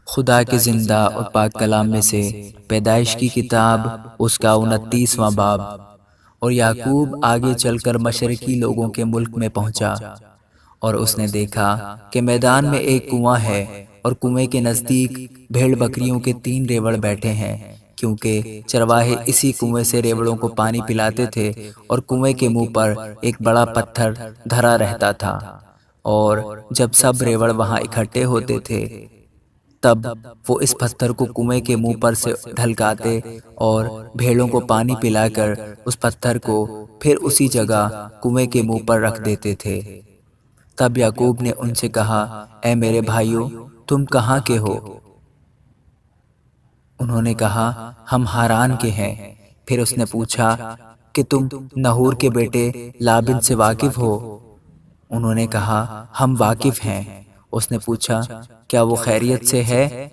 خدا کے زندہ اور پاک کلام میں سے پیدائش کی کتاب اس کا 29واں باب۔ اور یعقوب آگے چل کر مشرقی لوگوں کے ملک میں پہنچا، اور اس نے دیکھا کہ میدان میں ایک کنواں ہے، اور کنویں کے نزدیک بھیڑ بکریوں کے 3 ریوڑ بیٹھے ہیں، کیونکہ چرواہے اسی کنویں سے ریوڑوں کو پانی پلاتے تھے، اور کنویں کے منہ پر ایک بڑا پتھر دھرا رہتا تھا۔ اور جب سب ریوڑ وہاں اکٹھے ہوتے تھے، تب وہ اس پتھر کو کنویں کے منہ پر سے ڈھلکاتے اور بھیڑوں کو پانی پلا کر اس پتھر کو پھر اسی جگہ کنویں کے منہ پر رکھ دیتے تھے۔ تب یعقوب نے ان سے کہا، اے میرے بھائیو، تم کہاں کے ہو؟ انہوں نے کہا، ہم ہاران کے ہیں۔ پھر اس نے پوچھا کہ تم نحور کے بیٹے لابن سے واقف ہو؟ انہوں نے کہا، ہم واقف ہیں۔ اس نے پوچھا، کیا وہ خیریت سے ہے؟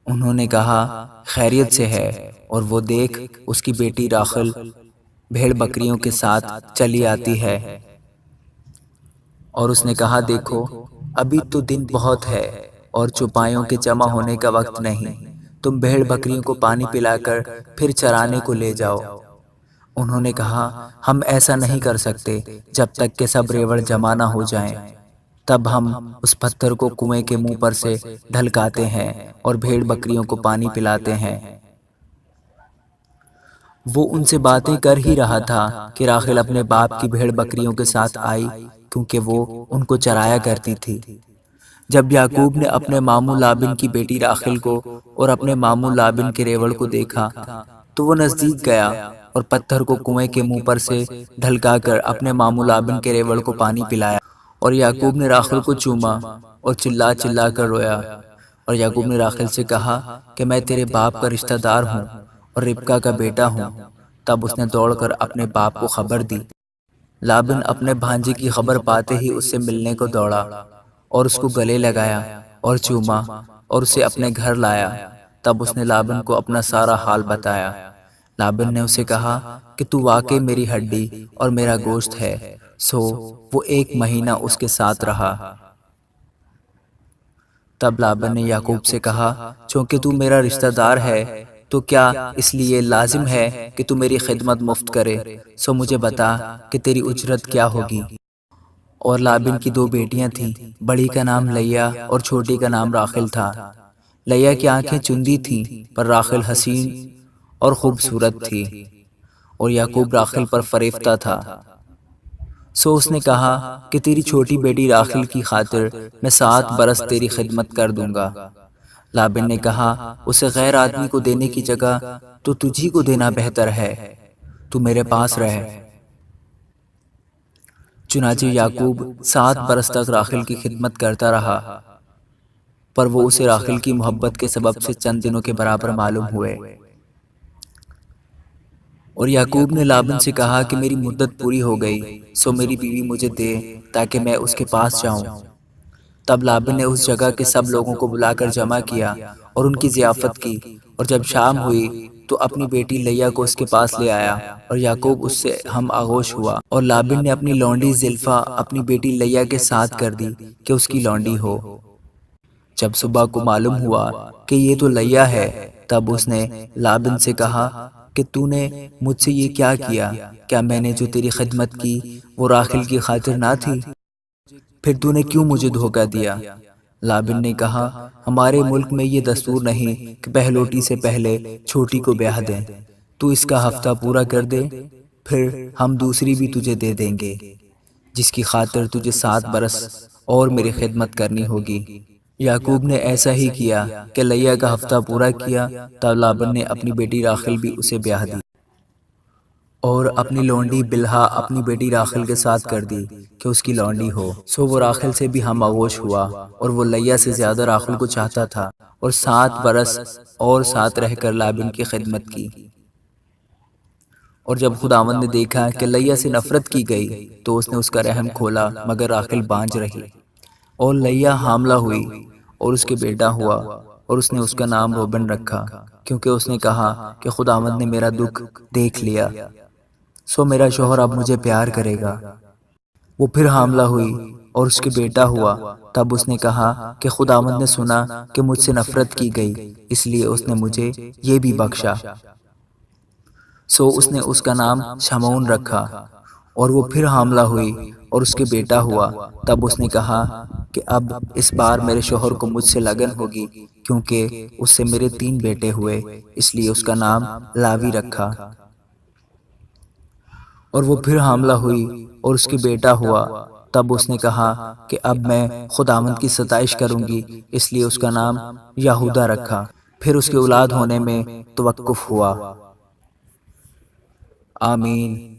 انہوں نے کہا، خیریت سے ہے، اور وہ دیکھ اس کی بیٹی راخل بھیڑ بکریوں کے ساتھ چلی آتی ہے۔ اور اس نے کہا، دیکھو، ابھی تو دن بہت ہے اور چوپایوں کے جمع ہونے کا وقت نہیں، تم بھیڑ بکریوں کو پانی پلا کر پھر چرانے کو لے جاؤ۔ انہوں نے کہا، ہم ایسا نہیں کر سکتے جب تک کہ سب ریوڑ جمع نہ ہو جائیں۔ تب ہم اس پتھر کو کنویں کے منہ پر سے ڈھلکاتے ہیں اور بھیڑ بکریوں کو پانی پلاتے ہیں۔ وہ ان سے باتیں کر ہی رہا تھا کہ راخل اپنے باپ کی بھیڑ بکریوں کے ساتھ آئی، کیونکہ وہ ان کو چرایا کرتی تھی۔ جب یعقوب نے اپنے ماموں لابن کی بیٹی راخل کو اور اپنے ماموں لابن کے ریوڑ کو دیکھا تو وہ نزدیک گیا اور پتھر کو کنویں کے منہ پر سے ڈھلکا کر اپنے ماموں لابن کے ریوڑ کو پانی پلایا۔ اور یعقوب نے راخل کو چوما اور چلا چلا کر رویا۔ اور یعقوب نے راخل سے کہا کہ میں تیرے باپ کا رشتہ دار ہوں اور ربکا کا بیٹا ہوں۔ تب اس نے دوڑ کر اپنے باپ کو خبر دی۔ لابن اپنے بھانجے کی خبر پاتے ہی اس سے ملنے کو دوڑا اور اس کو گلے لگایا اور چوما اور اسے اپنے گھر لایا۔ تب اس نے لابن کو اپنا سارا حال بتایا۔ لابن نے اسے کہا کہ تو واقعی میری ہڈی اور میرا گوشت ہے۔ سو وہ 1 مہینہ اس کے ساتھ رہا۔ تب لابن نے یعقوب سے کہا، چونکہ تو میرا رشتہ دار ہے تو کیا اس لیے لازم ہے کہ تو میری خدمت مفت کرے؟ سو مجھے بتا کہ تیری اجرت کیا ہوگی۔ اور لابن کی 2 بیٹیاں تھیں، بڑی کا نام لیا اور چھوٹی کا نام راخل تھا۔ لیا کی آنکھیں چندی تھیں، پر راخل حسین اور خوبصورت تھی، اور یعقوب راخل پر فریفتہ تھا۔ سو اس نے کہا کہ تیری چھوٹی بیٹی راخل کی خاطر میں 7 برس تیری خدمت کر دوں گا۔ لابن نے کہا، اسے غیر آدمی کو دینے کی جگہ تو تجھی کو دینا بہتر ہے، تو میرے پاس رہ۔ چنانچہ یعقوب 7 برس تک راخل کی خدمت کرتا رہا، پر وہ اسے راخل کی محبت کے سبب سے چند دنوں کے برابر معلوم ہوئے۔ اور یعقوب نے لابن سے کہا کہ میری مدت پوری ہو گئی، سو میری بیوی مجھے دے تاکہ میں اس کے پاس جاؤں۔ تب لابن نے اس جگہ کے سب لوگوں کو بلا کر جمع کیا اور ان کی ضیافت کی، اور جب شام ہوئی تو اپنی بیٹی لیا کو اس کے پاس لے آیا، اور یعقوب اس سے ہم آغوش ہوا۔ اور لابن نے اپنی لونڈی زلفا اپنی بیٹی لیا کے ساتھ کر دی کہ اس کی لونڈی ہو۔ جب صبح کو معلوم ہوا کہ یہ تو لیا ہے، تب اس نے لابن سے کہا کہ تو نے مجھ سے یہ کیا کیا؟ کیا میں نے جو تیری خدمت کی وہ راخل کی خاطر نہ تھی؟ پھر تو نے کیوں مجھے دھوکہ دیا؟ لابن نے کہا، ہمارے ملک میں یہ دستور نہیں کہ پہلوٹی سے پہلے چھوٹی کو بیاہ دیں۔ تو اس کا ہفتہ پورا کر دے، پھر ہم دوسری بھی تجھے دے دیں گے، جس کی خاطر تجھے 7 برس اور میری خدمت کرنی ہوگی۔ یعقوب نے ایسا ہی کیا کہ لیا کا ہفتہ پورا کیا۔ تب لابن نے اپنی بیٹی راخل بھی اسے بیاہ دی، اور اپنی لونڈی بلہا اپنی بیٹی راخل کے ساتھ کر دی کہ اس کی لونڈی ہو۔ سو وہ راخل سے بھی ہم آغوش ہوا، اور وہ لیا سے زیادہ راخل کو چاہتا تھا، اور 7 برس اور ساتھ رہ کر لابن کی خدمت کی۔ اور جب خداوند نے دیکھا کہ لیا سے نفرت کی گئی تو اس نے اس کا رحم کھولا، مگر راخل بانجھ رہی۔ اور لیا حاملہ ہوئی اور اس کے بیٹا ہوا، اور اس نے اس کا نام روبن رکھا، کیونکہ اس نے کہا کہ خداوند نے میرا دکھ دیکھ لیا، سو میرا شوہر اب مجھے پیار کرے گا۔ وہ پھر حاملہ ہوئی اور اس کے بیٹا ہوا، تب اس نے کہا کہ خداوند نے سنا کہ مجھ سے نفرت کی گئی، اس لیے اس نے مجھے یہ بھی بخشا۔ سو اس نے اس کا نام شمعون رکھا۔ اور وہ پھر حاملہ ہوئی اور اس کے بیٹا ہوا، تب اس نے کہا کہ اب اس بار میرے شوہر کو مجھ سے لگن ہوگی، کیونکہ اس سے میرے 3 بیٹے ہوئے، اس لیے اس کا نام لاوی رکھا۔ اور وہ پھر حاملہ ہوئی اور اس کے بیٹا ہوا، تب اس نے کہا کہ اب میں خداوند کی ستائش کروں گی، اس لیے اس کا نام یہودا رکھا۔ پھر اس کی اولاد ہونے میں توقف ہوا۔ آمین۔